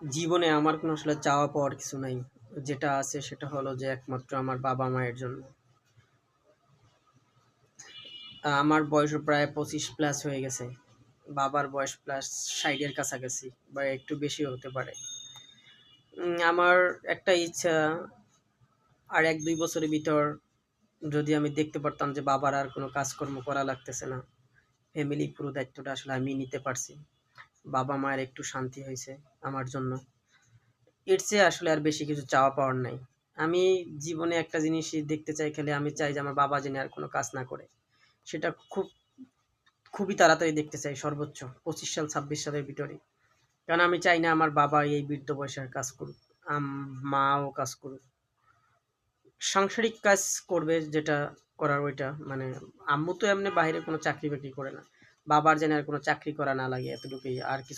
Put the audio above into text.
জীবনে আমার কোনো আসলে চাওয়া পাওয়ার কিছু নাই। যেটা আছে সেটা হলো যে একমাত্র আমার বাবা-মায়ের জন্য। আমার বয়স প্রায় ২৫ প্লাস হয়ে গেছে। বাবার বয়স প্লাস ৬০ এর কাছাকাছি বা একটু বেশিও হতে পারে। আমার একটা ইচ্ছা আর ১-২ বছরের ভিতর যদি আমি দেখতে পারতাম যে বাবার আর কোনো কাজকর্ম করা লাগতেছে না। ফ্যামিলির পুরো দায়িত্বটা আসলে আমি নিতে পারছি। বাবা-মায়ের একটু শান্তি হইছে আমার জন্য। এর চেয়ে আসলে আর বেশি কিছু চাওয়া পাওয়ার নাই। আমি জীবনে একটা জিনিসই দেখতে চাই, খালি আমি চাই যে আমার বাবা যেন আর কোনো কাজ না করে। সেটা খুবই তাড়াতাড়ি দেখতে চাই, সর্বোচ্চ ২৫ সাল ২৬ সালের ভিতরেই। কারণ আমি চাই না আমার বাবা এই বৃদ্ধ বয়সে আর কাজ করুক। মাও কাজ করুক। সাংসারিক কাজ করবে যেটা করার ওইটা মানে আম্মু তো এমনি বাইরে কোনো চাকরি-বাকরি করে না। বাবার যেন আর কোনো চাকরি করা না লাগে, এতটুকুই আর কিছু